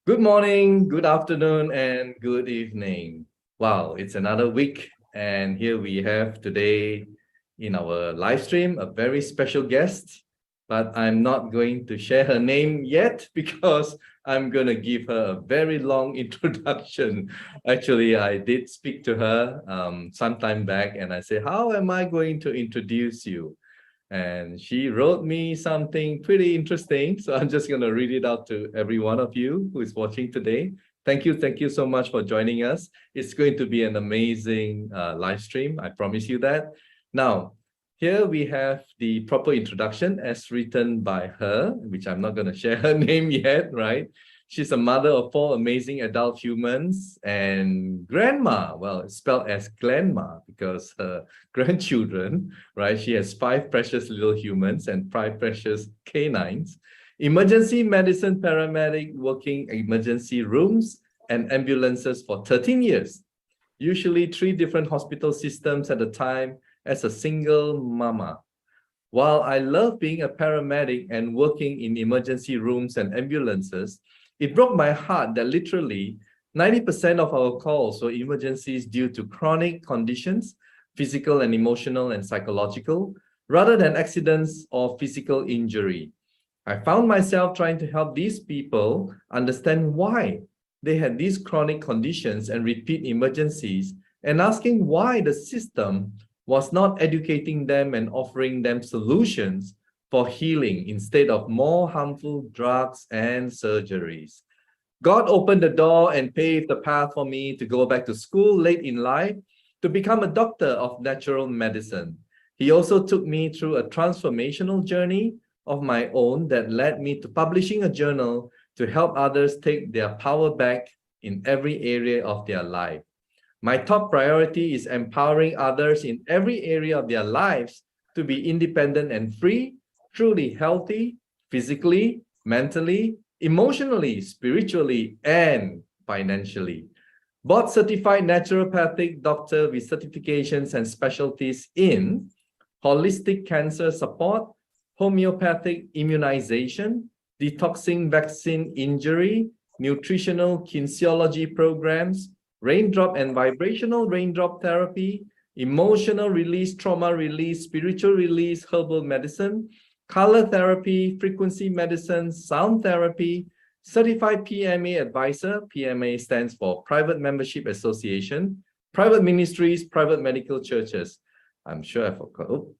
Good morning, good afternoon, and good evening. Wow, it's another week, and here we have today in our live stream a very special guest, but I'm not going to share her name yet because I'm going to give her a very long introduction. Actually, I did speak to her some time back, and I said, how am I going to introduce you? And she wrote me something pretty interesting. So I'm just going to read it out to every one of you who is watching today. Thank you so much for joining us. It's going to be an amazing live stream. I promise you that. Now, here we have the proper introduction as written by her, which I'm not going to share her name yet, right? She's a mother of 4 amazing adult humans and grandma. Well, it's spelled as Glenma because her grandchildren, right? She has 5 precious little humans and 5 precious canines. Emergency medicine paramedic working emergency rooms and ambulances for 13 years. Usually 3 different hospital systems at a time as a single mama. While I love being a paramedic and working in emergency rooms and ambulances, it broke my heart that literally 90% of our calls were emergencies due to chronic conditions, physical and emotional and psychological, rather than accidents or physical injury. I found myself trying to help these people understand why they had these chronic conditions and repeat emergencies, and asking why the system was not educating them and offering them solutions for healing instead of more harmful drugs and surgeries. God opened the door and paved the path for me to go back to school late in life to become a doctor of natural medicine. He also took me through a transformational journey of my own that led me to publishing a journal to help others take their power back in every area of their life. My top priority is empowering others in every area of their lives to be independent and free, truly healthy, physically, mentally, emotionally, spiritually, and financially. Board certified naturopathic doctor with certifications and specialties in holistic cancer support, homeopathic immunization, detoxing vaccine injury, nutritional kinesiology programs, raindrop and vibrational raindrop therapy, emotional release, trauma release, spiritual release, herbal medicine, color therapy, frequency medicine, sound therapy, certified PMA advisor. PMA stands for Private Membership Association, private ministries, private medical churches. I'm sure I forgot. Oh,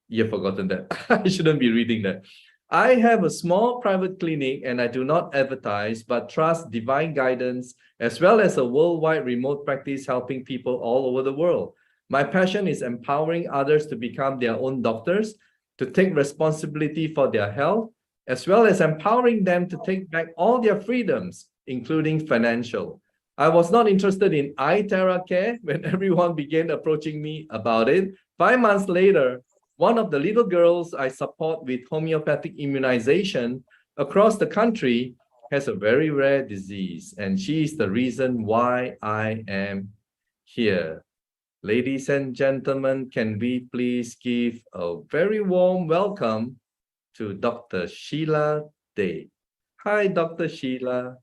you've forgotten that. I shouldn't be reading that. I have a small private clinic and I do not advertise, but trust divine guidance, as well as a worldwide remote practice helping people all over the world. My passion is empowering others to become their own doctors, to take responsibility for their health, as well as empowering them to take back all their freedoms, including financial. I was not interested in iTeracare when everyone began approaching me about it. 5 months later, one of the little girls I support with homeopathic immunization across the country has a very rare disease, and she is the reason why I am here. Ladies and gentlemen, can we please give a very warm welcome to Dr. Sheila Day. Hi, Dr. Sheila.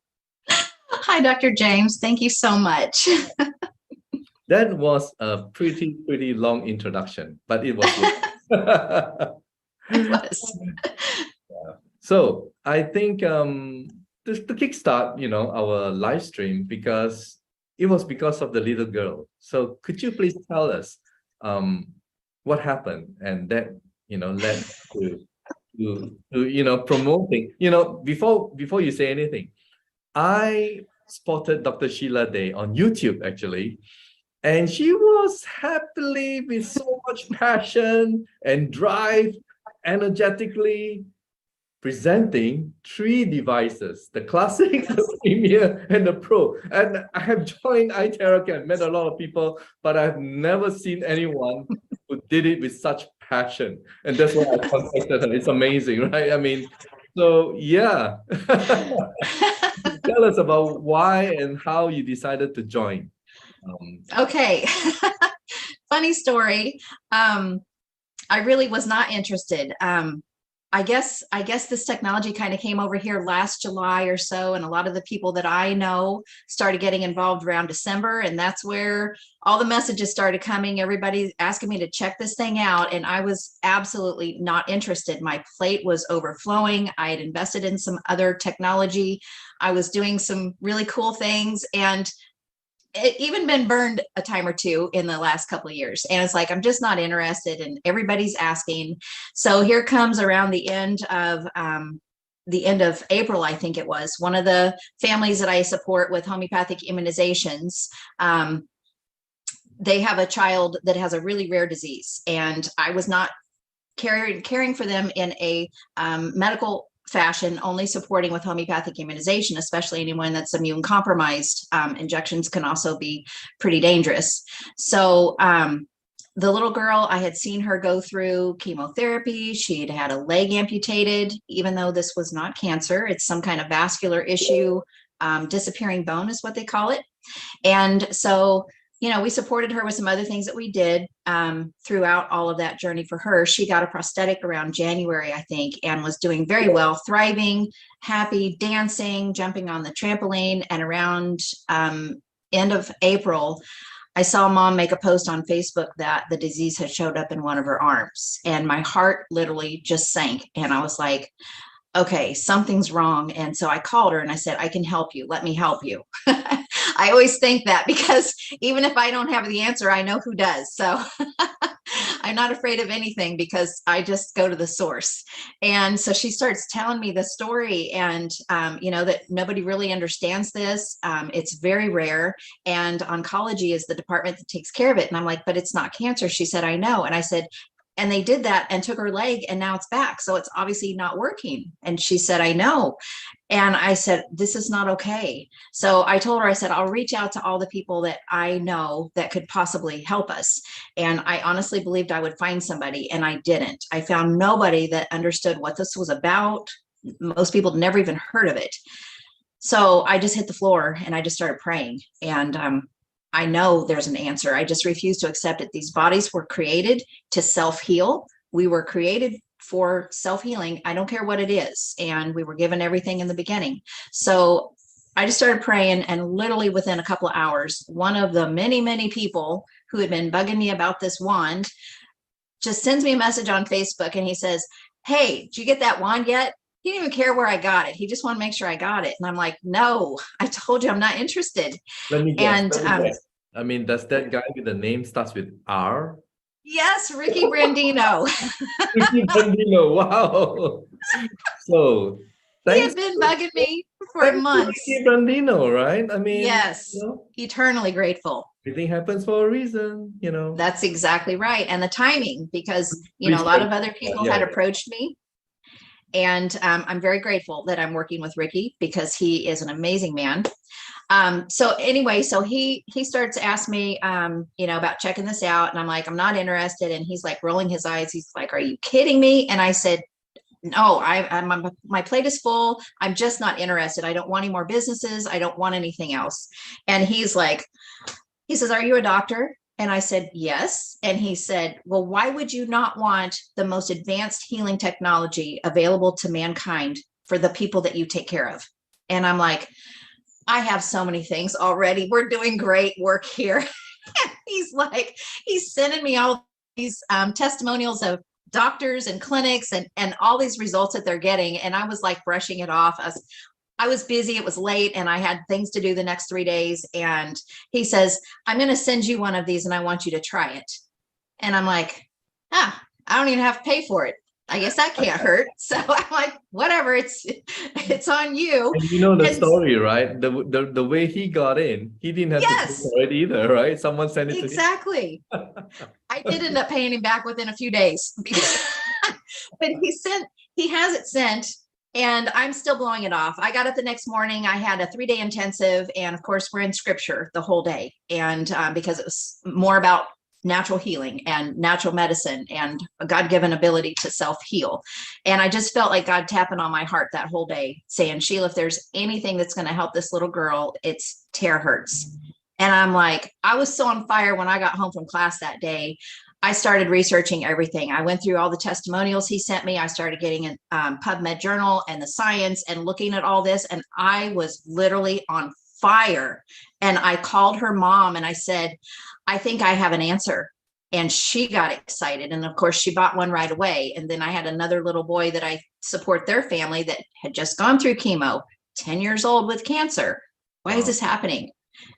Hi, Dr. James. Thank you so much. That was a pretty long introduction, but it was It was. So I think to kickstart, our live stream, because it was because of the little girl. So could you please tell us what happened and that led to promoting, before you say anything, I spotted Dr. Sheila Day on YouTube actually, and she was happily with so much passion and drive, energetically presenting 3 devices, the classic, the premier, and the pro. And I have joined iTeracare and met a lot of people, but I've never seen anyone who did it with such passion. And that's why I contacted her. It's amazing, right? I mean, so yeah. Tell us about why and how you decided to join. Okay. Funny story. I really was not interested. I guess this technology kind of came over here last July or so, and a lot of the people that I know started getting involved around December, and that's where all the messages started coming. Everybody asking me to check this thing out, and I was absolutely not interested. My plate was overflowing. I had invested in some other technology. I was doing some really cool things, and it even been burned a time or two in the last couple of years. And it's like, I'm just not interested, and everybody's asking. So here comes around the end of April, I think it was, one of the families that I support with homeopathic immunizations. They have a child that has a really rare disease, and I was not caring for them in a medical fashion, only supporting with homeopathic immunization, especially anyone that's immune compromised. Injections can also be pretty dangerous. So the little girl, I had seen her go through chemotherapy. She'd had a leg amputated, even though this was not cancer. It's some kind of vascular issue. Disappearing bone is what they call it. And so, we supported her with some other things that we did throughout all of that journey for her. She got a prosthetic around January, I think, and was doing very well, thriving, happy, dancing, jumping on the trampoline. And around end of April, I saw mom make a post on Facebook that the disease had showed up in one of her arms. And my heart literally just sank. And I was like, okay, something's wrong. And so I called her and I said, I can help you. Let me help you. I always think that, because even if I don't have the answer, I know who does. So I'm not afraid of anything, because I just go to the source. And so she starts telling me the story, and, that nobody really understands this. It's very rare. And oncology is the department that takes care of it. And I'm like, but it's not cancer. She said, I know. And I said, and they did that and took her leg, and now it's back. So it's obviously not working. And she said, I know. And I said, this is not okay. So I told her, I said, I'll reach out to all the people that I know that could possibly help us. And I honestly believed I would find somebody, and I didn't. I found nobody that understood what this was about. Most people never even heard of it. So I just hit the floor and I just started praying. And I know there's an answer. I just refuse to accept it. These bodies were created to self-heal. We were created for self-healing. I don't care what it is. And we were given everything in the beginning. So I just started praying, and literally within a couple of hours, one of the many, many people who had been bugging me about this wand just sends me a message on Facebook, and he says, hey, did you get that wand yet? He didn't even care where I got it. He just wanted to make sure I got it. And I'm like, no, I told you I'm not interested. Let me guess. And Let me guess. I mean, does that guy with the name starts with R? yes, Ricky Brandino. Ricky Brandino. Wow. So He had thanks, been bugging me for thanks to months. Ricky Brandino, right? I mean, Yes, eternally grateful. everything happens for a reason. That's exactly right. And the timing, because, a Please lot tell of other people yeah, had yeah. approached me. And I'm very grateful that I'm working with Ricky, because he is an amazing man. So anyway, so he starts asking me, about checking this out. And I'm like, I'm not interested. And he's like rolling his eyes. He's like, are you kidding me? And I said, no, my plate is full. I'm just not interested. I don't want any more businesses. I don't want anything else. And he says, are you a doctor? And I said, yes. And he said, well, why would you not want the most advanced healing technology available to mankind for the people that you take care of? And I'm like, I have so many things already. We're doing great work here. He's sending me all these testimonials of doctors and clinics and all these results that they're getting. And I was like brushing it off. I was busy. It was late and I had things to do the next 3 days. And he says, I'm going to send you one of these and I want you to try it. And I'm like, I don't even have to pay for it. I guess that can't hurt. So I'm like, whatever, it's on you. And you know the And story, right? The way he got in, he didn't have to pay yes, for it either, right? Someone sent it to him. exactly. I did end up paying him back within a few days. But he has it sent. And I'm still blowing it off. I got up the next morning. I had a 3-day intensive. And of course, we're in scripture the whole day. And because it was more about natural healing and natural medicine and a God-given ability to self-heal. And I just felt like God tapping on my heart that whole day saying, Sheila, if there's anything that's going to help this little girl, it's terahertz. And I'm like, I was so on fire when I got home from class that day. I started researching everything. I went through all the testimonials he sent me. I started getting a PubMed journal and the science and looking at all this. And I was literally on fire. And I called her mom and I said, I think I have an answer. And she got excited. And of course, she bought one right away. And then I had another little boy that I support their family that had just gone through chemo, 10 years old with cancer. Why is this happening?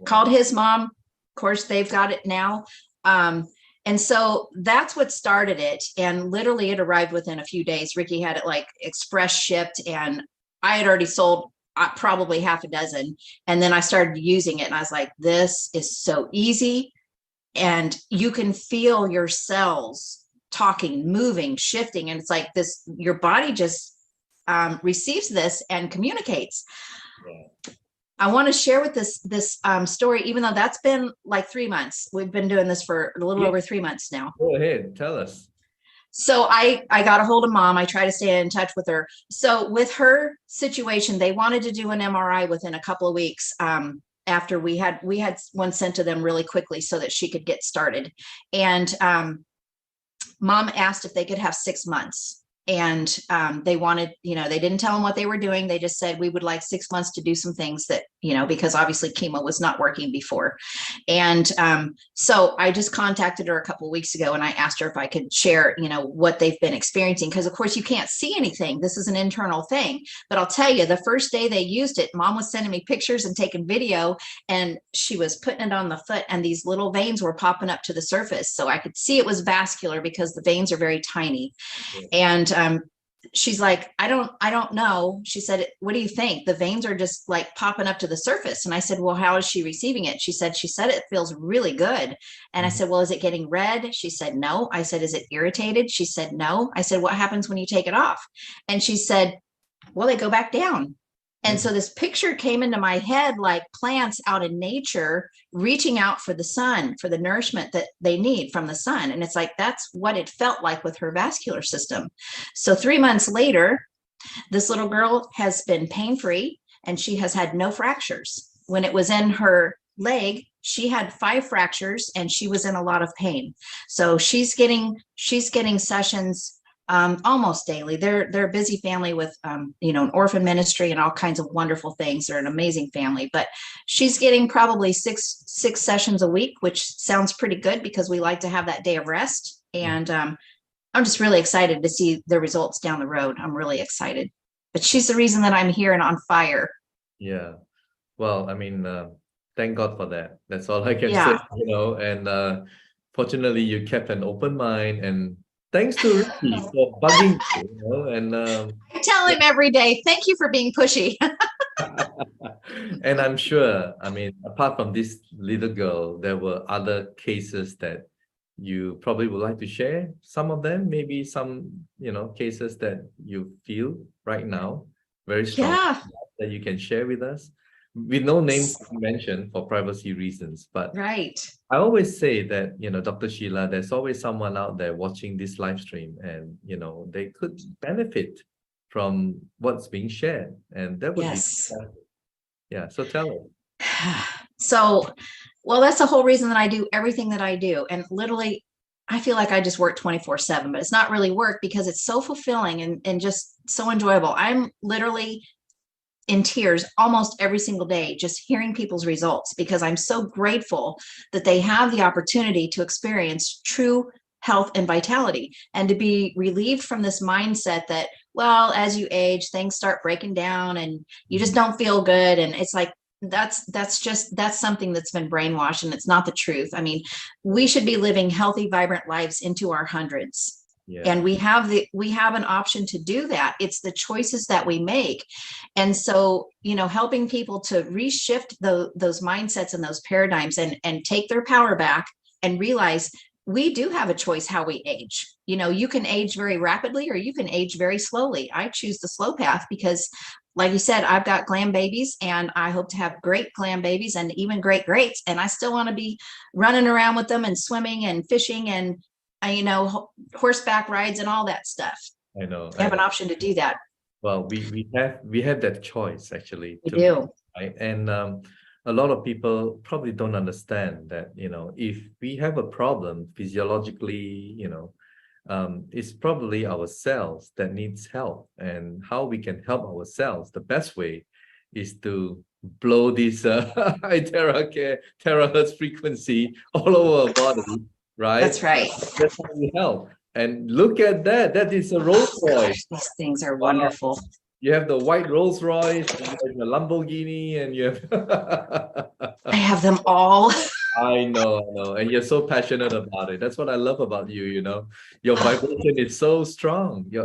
Called his mom. Of course, they've got it now. And so that's what started it. And literally it arrived within a few days. Ricky had it like express shipped, and I had already sold probably half a dozen. And then I started using it and I was like, this is so easy. And you can feel your cells talking, moving, shifting. And it's like this, your body just receives this and communicates. Yeah. I want to share with this story, even though that's been like 3 months. We've been doing this for a little over 3 months now. Go ahead, tell us. So I got a hold of mom. I try to stay in touch with her. So with her situation, they wanted to do an MRI within a couple of weeks. After we had one sent to them really quickly so that she could get started. And mom asked if they could have 6 months. And they wanted, they didn't tell them what they were doing. They just said, we would like 6 months to do some things that, because obviously chemo was not working before. And so I just contacted her a couple of weeks ago and I asked her if I could share, what they've been experiencing. Because of course you can't see anything. This is an internal thing. But I'll tell you, the first day they used it, mom was sending me pictures and taking video, and she was putting it on the foot and these little veins were popping up to the surface. So I could see it was vascular because the veins are very tiny. And she's like, I don't know. She said, what do you think? The veins are just like popping up to the surface. And I said, well, how is she receiving it? She said it feels really good. And I said, well, is it getting red? She said, no. I said, is it irritated? She said, no. I said, what happens when you take it off? And she said, well, they go back down. And so this picture came into my head like plants out in nature reaching out for the sun, for the nourishment that they need from the sun. And it's like, that's what it felt like with her vascular system. So 3 months later, this little girl has been pain-free and she has had no fractures. When it was in her leg, she had 5 fractures and she was in a lot of pain. So she's getting sessions almost daily. They're a busy family with, an orphan ministry and all kinds of wonderful things. They're an amazing family, but she's getting probably six sessions a week, which sounds pretty good because we like to have that day of rest. And I'm just really excited to see the results down the road. I'm really excited, but she's the reason that I'm here and on fire. Yeah. Well, I mean, thank God for that. That's all I can say, and fortunately you kept an open mind, and thanks to Ricky for bugging you, and I tell him every day, thank you for being pushy. and I'm sure, I mean, apart from this little girl, there were other cases that you probably would like to share. Some of them, maybe some, cases that you feel right now very strong that you can share with us. With no names mentioned for privacy reasons, but right. I always say that, Dr. Sheila, there's always someone out there watching this live stream and, they could benefit from what's being shared. And that would be fantastic. Yeah. So tell us. So, well, that's the whole reason that I do everything that I do. And literally, I feel like I just work 24/7, but it's not really work because it's so fulfilling and just so enjoyable. I'm literally in tears almost every single day, just hearing people's results, because I'm so grateful that they have the opportunity to experience true health and vitality and to be relieved from this mindset that, well, as you age, things start breaking down and you just don't feel good. And it's like, that's something that's been brainwashed, and it's not the truth. I mean, we should be living healthy, vibrant lives into our hundreds. Yeah. And we have an option to do that. It's the choices that we make. And so, helping people to reshift those mindsets and those paradigms and take their power back and realize we do have a choice how we age. You can age very rapidly or you can age very slowly. I choose the slow path because, like you said, I've got glam babies and I hope to have great glam babies and even great greats. And I still want to be running around with them and swimming and fishing and horseback rides and all that stuff. I know. I have an option to do that. Well, we have that choice actually. We do. Right? And a lot of people probably don't understand that, if we have a problem physiologically, it's probably ourselves that needs help. And how we can help ourselves, the best way is to blow this iTeracare terahertz frequency all over our body, right? That's right. That's how we help. And look at that. That is a Rolls Royce. These things are Wow. wonderful. You have the white Rolls Royce, and you have the Lamborghini, and you have. I have them all. I know, and you're so passionate about it. That's what I love about you. Your vibration is so strong. You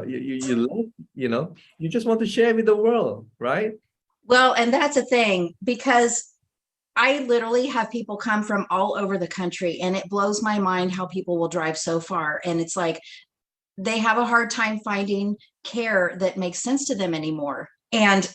love, you just want to share with the world, right? Well, and that's a thing, because I literally have people come from all over the country, and it blows my mind how people will drive so far. And it's like they have a hard time finding care that makes sense to them anymore. And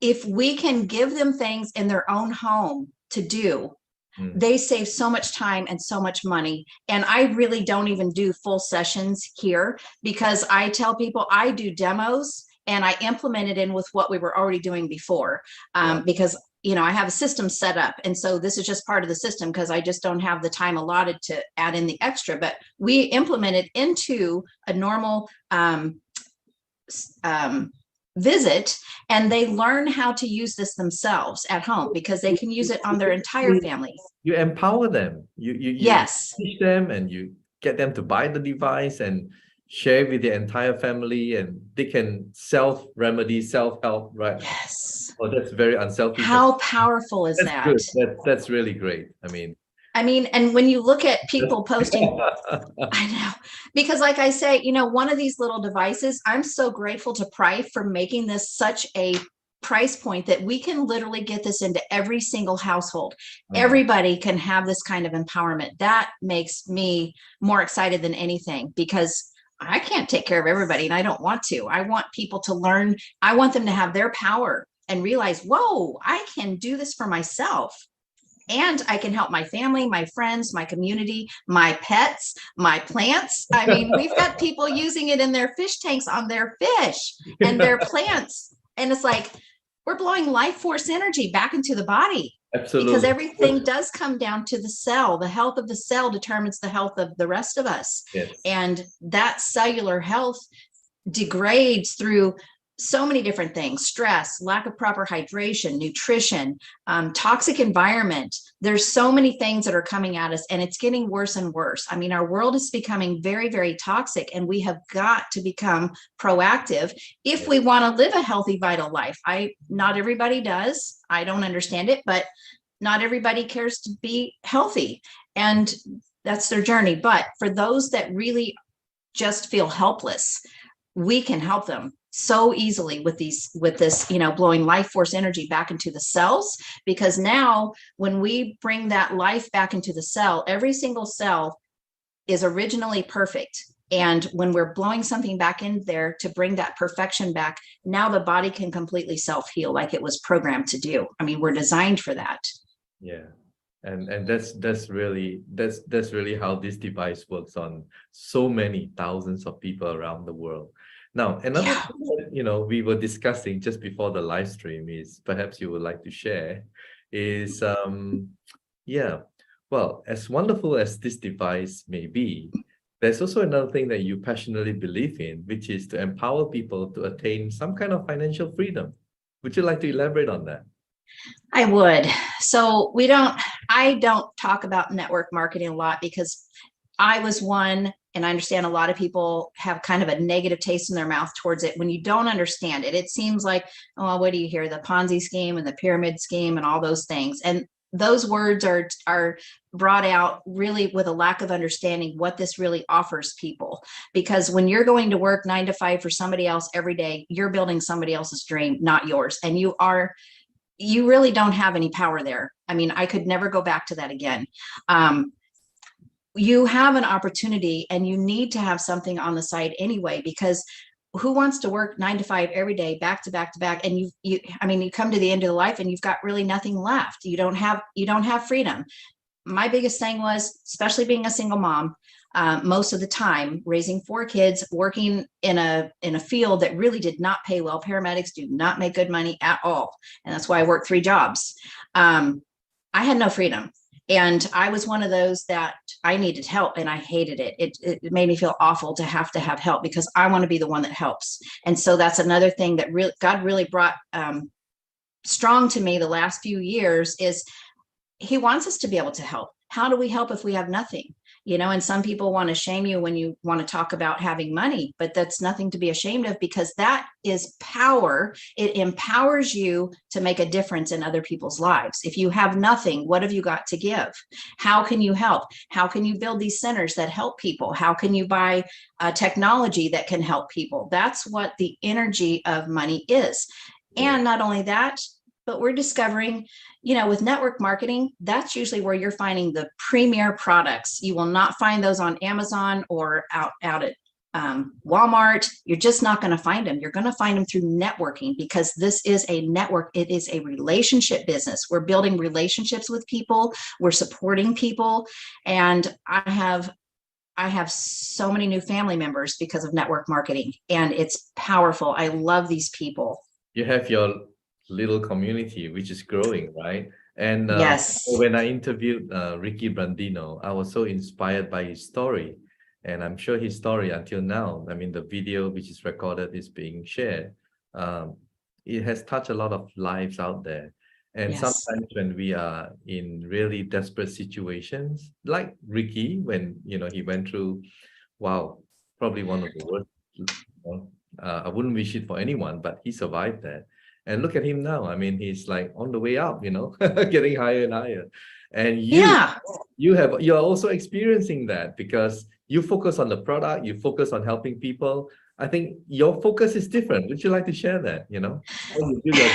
if we can give them things in their own home to do, they save so much time and so much money. And I really don't even do full sessions here, because I tell people I do demos and I implement it in with what we were already doing before, because I have a system set up. And so this is just part of the system, because I just don't have the time allotted to add in the extra, but we implement it into a normal visit, and they learn how to use this themselves at home, because they can use it on their entire family. You empower them. You Yes. teach them, and you get them to buy the device and share with the entire family, and they can self-remedy, self-help, right? Yes. Oh, that's very unselfish. How powerful is that? Good. That's really great. I mean, and when you look at people posting, I know, because like I say, one of these little devices, I'm so grateful to Price for making this such a price point that we can literally get this into every single household. Everybody can have this kind of empowerment. That makes me more excited than anything, because I can't take care of everybody, and I don't want to. I want people to learn. I want them to have their power and realize, whoa, I can do this for myself. And I can help my family, my friends, my community, my pets, my plants. I mean, we've got people using it in their fish tanks on their fish and their plants. And it's like, we're blowing life force energy back into the body. Absolutely. Because everything does come down to the cell. The health of the cell determines the health of the rest of us. Yes. And that cellular health degrades through so many different things: stress, lack of proper hydration, nutrition, toxic environment. There's so many things that are coming at us, and it's getting worse and worse. I mean, our world is becoming very, very toxic, and we have got to become proactive if we want to live a healthy, vital life. Not everybody does. I don't understand it, but not everybody cares to be healthy, and that's their journey. But for those that really just feel helpless, we can help them so easily with this, blowing life force energy back into the cells. Because now when we bring that life back into the cell, every single cell is originally perfect. And when we're blowing something back in there to bring that perfection back, now the body can completely self-heal like it was programmed to do. I mean, we're designed for that. Yeah. And that's really how this device works on so many thousands of people around the world. Now, another thing that, we were discussing just before the live stream is, perhaps you would like to share, is well, as wonderful as this device may be, there's also another thing that you passionately believe in, which is to empower people to attain some kind of financial freedom. Would you like to elaborate on that? I would. So I don't talk about network marketing a lot, because I was one, and I understand a lot of people have kind of a negative taste in their mouth towards it when you don't understand it. It seems like, oh, what do you hear? The Ponzi scheme and the pyramid scheme and all those things. And those words are brought out really with a lack of understanding what this really offers people. Because when you're going to work 9 to 5 for somebody else every day, you're building somebody else's dream, not yours. And you really don't have any power there. I mean, I could never go back to that again. You have an opportunity, and you need to have something on the side anyway, because who wants to work 9 to 5 every day, back to back to back? And you come to the end of the life and you've got really nothing left. You don't have freedom. My biggest thing was, especially being a single mom, most of the time, raising 4 kids, working in a field that really did not pay well. Paramedics do not make good money at all, and that's why I worked 3 jobs. I had no freedom. And I was one of those that I needed help, and I hated it. It made me feel awful to have help, because I want to be the one that helps. And so that's another thing that really God really brought strong to me the last few years, is he wants us to be able to help. How do we help if we have nothing? And some people want to shame you when you want to talk about having money, but that's nothing to be ashamed of, because that is power. It empowers you to make a difference in other people's lives. If you have nothing, what have you got to give? How can you help? How can you build these centers that help people? How can you buy technology that can help people? That's what the energy of money is. And not only that, but we're discovering, with network marketing, that's usually where you're finding the premier products. You will not find those on Amazon or out at Walmart. You're just not going to find them. You're going to find them through networking, because this is a network. It is a relationship business. We're building relationships with people. We're supporting people. And I have so many new family members because of network marketing, and it's powerful. I love these people. You have your little community, which is growing, right? And Yes. when I interviewed Ricky Brandino, I was so inspired by his story. And I'm sure his story until now, I mean, the video which is recorded is being shared. It has touched a lot of lives out there. And Yes. sometimes when we are in really desperate situations, like Ricky, when, he went through, wow, probably one of the worst, I wouldn't wish it for anyone, but he survived that. And look at him now. I mean, he's like on the way up, getting higher and higher. And you're also experiencing that, because you focus on the product, you focus on helping people. I think your focus is different. Would you like to share that, how you do your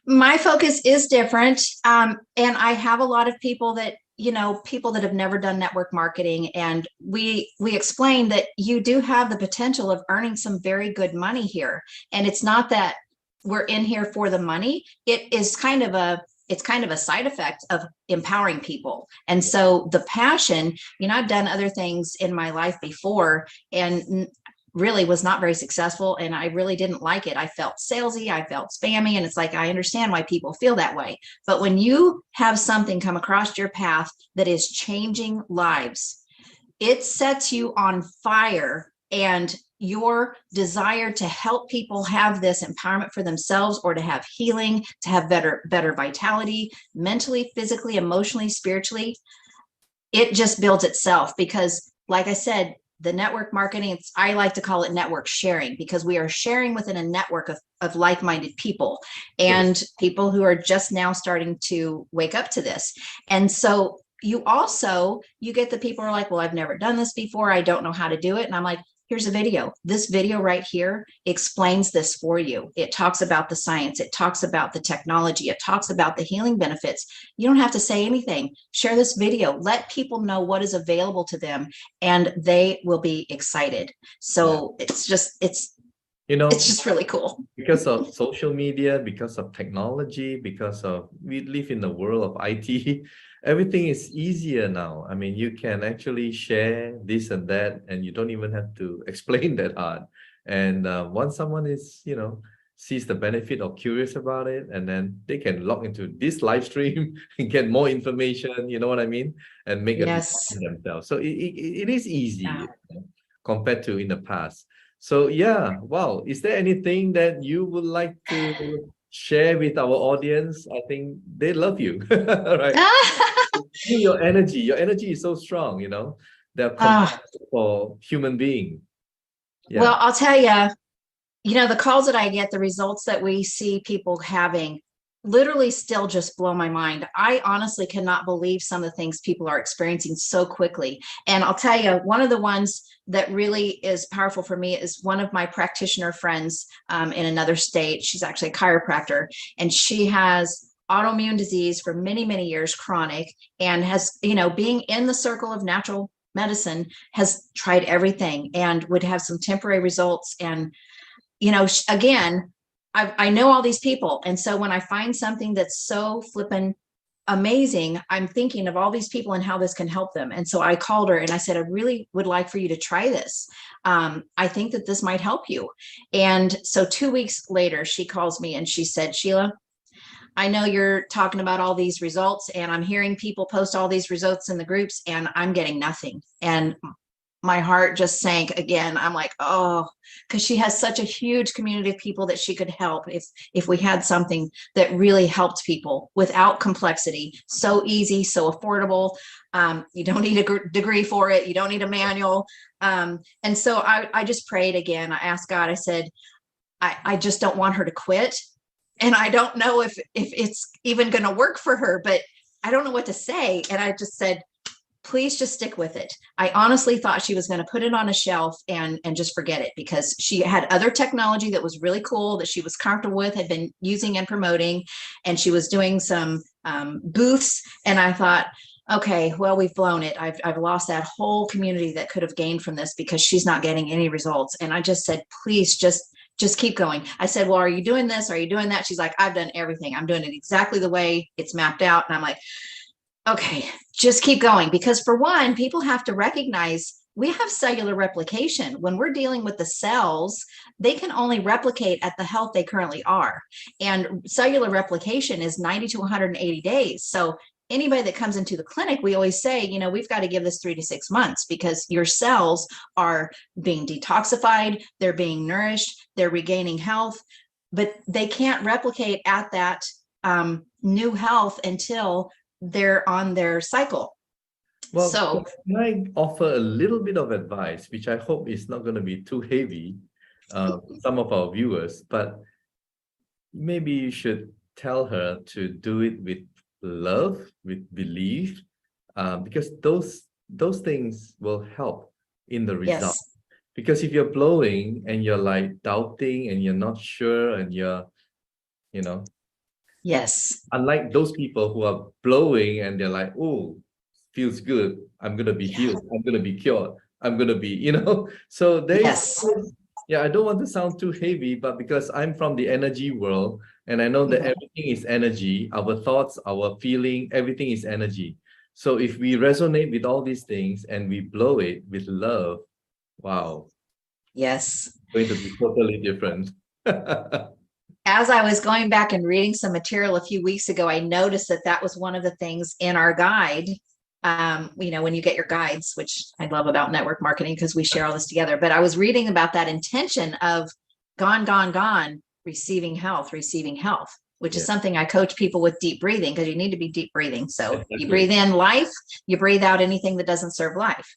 My focus is different. And I have a lot of people that have never done network marketing. And we explain that you do have the potential of earning some very good money here. And it's not that we're in here for the money. It is kind of a side effect of empowering people. And so the passion, I've done other things in my life before and really was not very successful. And I really didn't like it. I felt salesy, I felt spammy. And it's like, I understand why people feel that way. But when you have something come across your path that is changing lives, it sets you on fire, and your desire to help people have this empowerment for themselves, or to have healing, to have better vitality, mentally, physically, emotionally, spiritually, it just builds itself. Because like I said, the network marketing, I like to call it network sharing, because we are sharing within a network of like-minded people, and people who are just now starting to wake up to this. And so you get the people who are like, well, I've never done this before, I don't know how to do it. And I'm like, here's a video. This video right here explains this for you. It talks about the science. It talks about the technology. It talks about the healing benefits. You don't have to say anything. Share this video. Let people know what is available to them, and they will be excited. So it's just really cool. Because of social media, because of technology, because of we live in the world of IT, everything is easier now. I mean, you can actually share this and that, and you don't even have to explain that hard. And once someone is, sees the benefit or curious about it, and then they can log into this live stream and get more information, you know what I mean? And make a decision themselves. So it is easy compared to in the past. So wow. Is there anything that you would like to share with our audience? I think they love you, right? Your energy is so strong, they're compassion for human being. Well, I'll tell you, the calls that I get, the results that we see people having, literally still just blow my mind. I honestly cannot believe some of the things people are experiencing so quickly. And I'll tell you, one of the ones that really is powerful for me is one of my practitioner friends in another state. She's actually a chiropractor, and she has autoimmune disease for many, many years, chronic, and has, being in the circle of natural medicine, has tried everything and would have some temporary results. And, again, I know all these people. And so when I find something that's so flippin' amazing. I'm thinking of all these people and how this can help them. And so I called her and I said, I really would like for you to try this. I think that this might help you. And so 2 weeks later, she calls me and she said, Sheila, I know you're talking about all these results, and I'm hearing people post all these results in the groups, and I'm getting nothing. And my heart just sank again. I'm like, oh, because she has such a huge community of people that she could help if we had something that really helped people without complexity, so easy, so affordable. You don't need a degree for it. You don't need a manual. And so I just prayed again. I asked God, I said, I just don't want her to quit. And I don't know if it's even going to work for her, but I don't know what to say. And I just said, please just stick with it. I honestly thought she was going to put it on a shelf and just forget it, because she had other technology that was really cool that she was comfortable with, had been using and promoting, and she was doing some booths. And I thought, okay, well, we've blown it. I've lost that whole community that could have gained from this because she's not getting any results. And I just said, please just keep going. I said, well, are you doing this? Are you doing that? She's like, I've done everything. I'm doing it exactly the way it's mapped out. And I'm like, okay, just keep going. Because for one, people have to recognize we have cellular replication. When we're dealing with the cells, they can only replicate at the health they currently are. And cellular replication is 90 to 180 days. So anybody that comes into the clinic, we always say, we've got to give this 3 to 6 months, because your cells are being detoxified, they're being nourished, they're regaining health, but they can't replicate at that new health until they're on their cycle. Well, so can I offer a little bit of advice, which I hope is not going to be too heavy, some of our viewers, but maybe you should tell her to do it with love, with belief, because those things will help in the result. yes, Because if you're blowing and you're like doubting and you're not sure and you're, yes, unlike those people who are blowing and they're like, oh, feels good, I'm gonna be healed, I'm gonna be cured, I'm gonna be, so yes, yeah, I don't want to sound too heavy, but because I'm from the energy world and I know that everything is energy, our thoughts, our feeling, everything is energy. So if we resonate with all these things and we blow it with love, wow, yes. going to be totally different. As I was going back and reading some material a few weeks ago, I noticed that was one of the things in our guide. When you get your guides, which I love about network marketing because we share all this together, but I was reading about that intention of gone, gone, gone, receiving health, which is something I coach people with deep breathing, because you need to be deep breathing. So Exactly. You breathe in life, you breathe out anything that doesn't serve life.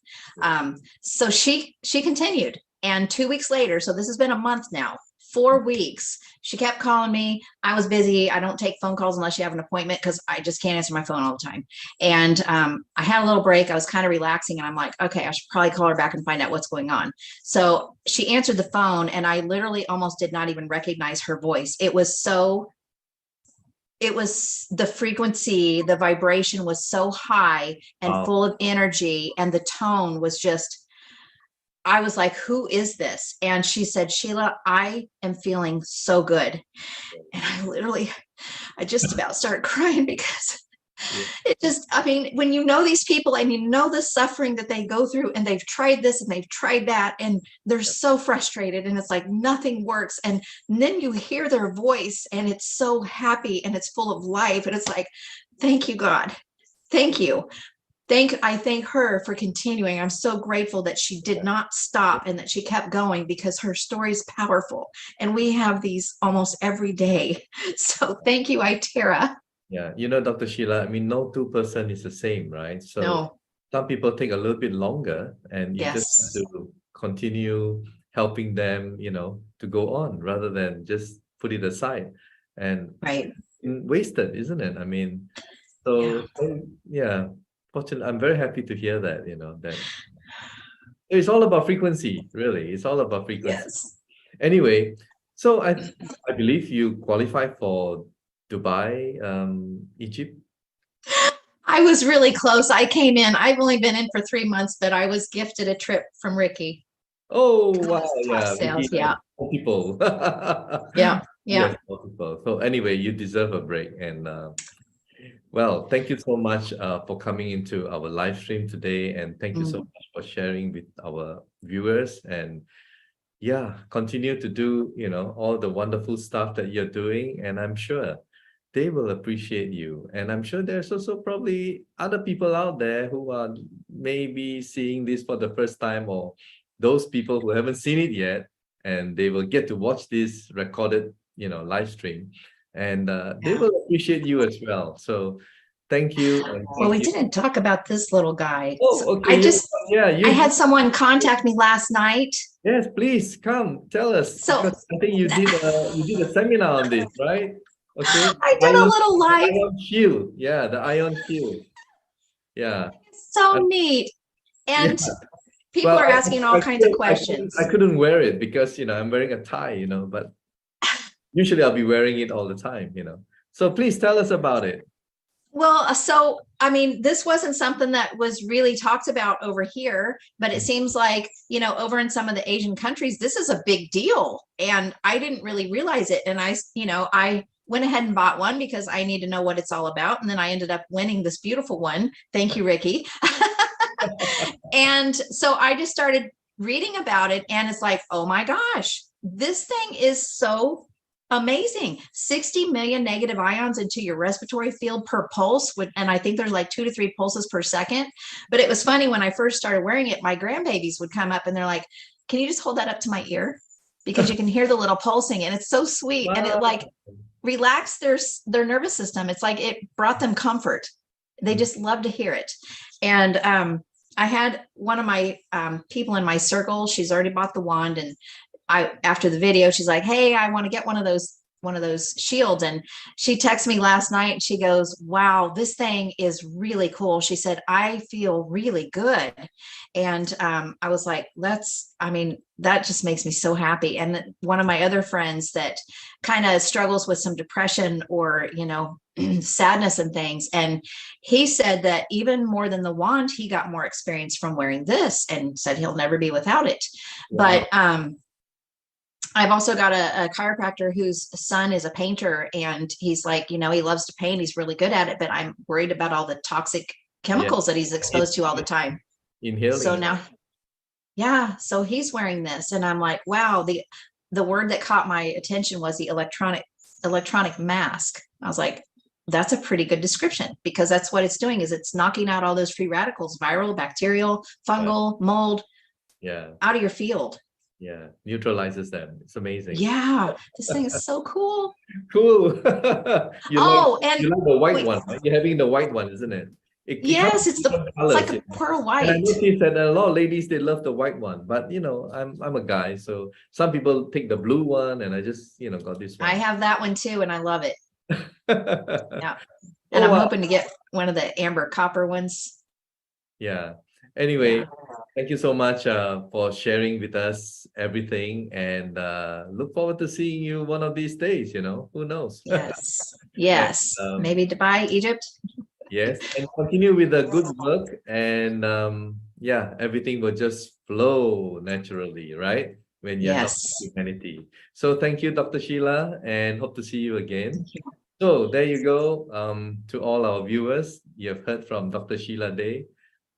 So she continued. And 2 weeks later, so this has been a month now, 4 weeks, she kept calling me. I was busy. I don't take phone calls unless you have an appointment, because I just can't answer my phone all the time. And I had a little break. I was kind of relaxing, and I'm like, okay, I should probably call her back and find out what's going on. So she answered the phone, and I literally almost did not even recognize her voice. It was the frequency, the vibration was so high and full of energy, and the tone was just, I was like, who is this? And she said, Sheila, I am feeling so good. And I just about started crying, because when you know these people and you know the suffering that they go through, and they've tried this and they've tried that, and they're so frustrated, and it's like nothing works. And then you hear their voice and it's so happy and it's full of life. And it's like, thank you, God. Thank you. I thank her for continuing. I'm so grateful that she did not stop and that she kept going, because her story is powerful. And we have these almost every day. So thank you, iTerra. Yeah, Dr. Sheila, no two-person is the same, right? So No. some people take a little bit longer, and you just have Yes. to continue helping them, to go on rather than just put it aside and Right. wasted, isn't it? Yeah, fortunately, I'm very happy to hear that, that it's all about frequency, really. It's all about frequency. Yes. Anyway, so I believe you qualify for Dubai, Egypt. I was really close. I came in. I've only been in for 3 months, but I was gifted a trip from Ricky. Oh, wow. Yeah. Sales. Yeah. Multiple. Yeah. Yeah. Yes, multiple. So anyway, you deserve a break. And Well, thank you so much for coming into our live stream today, and thank you so Mm. much for sharing with our viewers. And yeah, continue to do, all the wonderful stuff that you're doing, and I'm sure they will appreciate you. And I'm sure there's also probably other people out there who are maybe seeing this for the first time, or those people who haven't seen it yet, and they will get to watch this recorded, live stream, and they Yeah. will appreciate you as well. So thank you, and Well, thank we you. didn't talk about this little guy. So Oh, okay, yeah, yeah, I you, had someone contact me last night. yes, please come tell us, So because I think you did a seminar on this, right? Okay, I did a ion, little the live. ion shield, yeah, the ion shield, yeah, It's so uh, neat. yeah. And people Well, are asking all kinds of I questions. couldn't wear it because I'm wearing a tie, but usually I'll be wearing it all the time. So please tell us about it. Well, so I mean, this wasn't something that was really talked about over here, but it seems like, over in some of the Asian countries, this is a big deal. And I didn't really realize it. And I went ahead and bought one because I need to know what it's all about. And then I ended up winning this beautiful one. Thank you, Ricky. And so I just started reading about it, and it's like, oh my gosh, this thing is so amazing. 60 million negative ions into your respiratory field per pulse, and I think there's like 2 to 3 pulses per second. But it was funny, when I first started wearing it, my grandbabies would come up and they're like, can you just hold that up to my ear? Because you can hear the little pulsing, and it's so sweet. And it like Wow. relaxed their nervous system. It's like it brought them comfort. They just love to hear it. And I had one of my people in my circle. She's already bought the wand, and after the video, she's like, "Hey, I want to get one of those shields." And she texted me last night, and she goes, "Wow, this thing is really cool." She said, "I feel really good." And I was like, that just makes me so happy. And one of my other friends that kind of struggles with some depression or, sadness and things. And he said that even more than the wand, he got more experience from wearing this, and said he'll never be without it. Wow. But I've also got a chiropractor whose son is a painter, and he's like, he loves to paint. He's really good at it, but I'm worried about all the toxic Yeah. chemicals that he's exposed to all the time. So Inhaling. now, yeah, so he's wearing this, and I'm like, wow, the word that caught my attention was the electronic mask. I was like, that's a pretty good description, because that's what it's doing, is it's knocking out all those free radicals, viral, bacterial, Right. fungal, mold, Yeah. out of your field. Yeah. Neutralizes them. It's amazing. Yeah, this thing is so cool. Cool. You like Oh, you and like the white wait, one, right? You're having the white one, isn't it? It comes yes, in different it's like colors, a pearl And I white. noticed that a lot of ladies they love the white one, but I'm a guy, so some people take the blue one, and I just got this I one. have that one too, and I love it. Yeah. And Oh I'm wow. hoping to get one of the amber copper ones. Yeah. Yeah. Anyway, thank you so much for sharing with us everything, and look forward to seeing you one of these days, who knows? Yes. And Yes. Maybe Dubai, Egypt. yes, and continue with the good work, and yeah, everything will just flow naturally, right? When you're helping Yes. humanity. So thank you, Dr. Sheila, and hope to see you again. Thank you. So there you go. To all our viewers, you have heard from Dr. Sheila Day,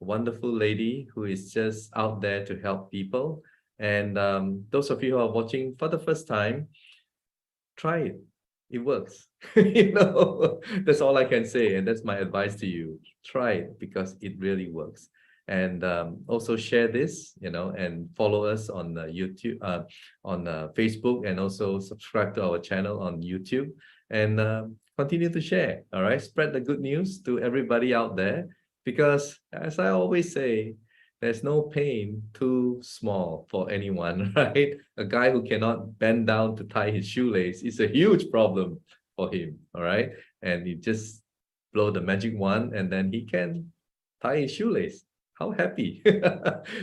a wonderful lady who is just out there to help people. And those of you who are watching for the first time, try it. It works. That's all I can say. And that's my advice to you. Try it because it really works. And also share this, and follow us on YouTube, on Facebook, and also subscribe to our channel on YouTube, and continue to share. All right. Spread the good news to everybody out there, because as I always say, there's no pain too small for anyone, right? A guy who cannot bend down to tie his shoelace is a huge problem for him, all right? And you just blow the magic wand, and then he can tie his shoelace. How happy.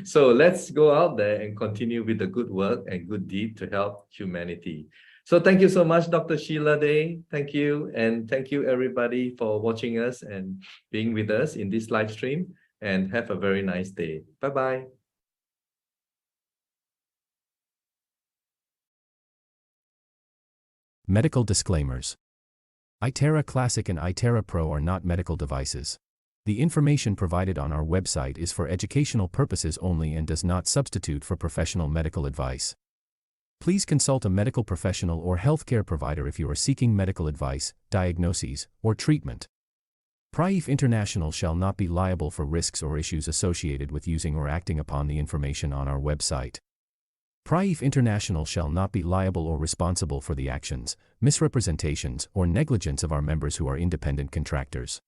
So let's go out there and continue with the good work and good deed to help humanity. So thank you so much, Dr. Sheila Day. Thank you. And thank you, everybody, for watching us and being with us in this live stream. And have a very nice day. Bye-bye. Medical disclaimers. iTerra Classic and iTerra Pro are not medical devices. The information provided on our website is for educational purposes only and does not substitute for professional medical advice. Please consult a medical professional or healthcare provider if you are seeking medical advice, diagnoses, or treatment. Praif International shall not be liable for risks or issues associated with using or acting upon the information on our website. Praif International shall not be liable or responsible for the actions, misrepresentations, or negligence of our members who are independent contractors.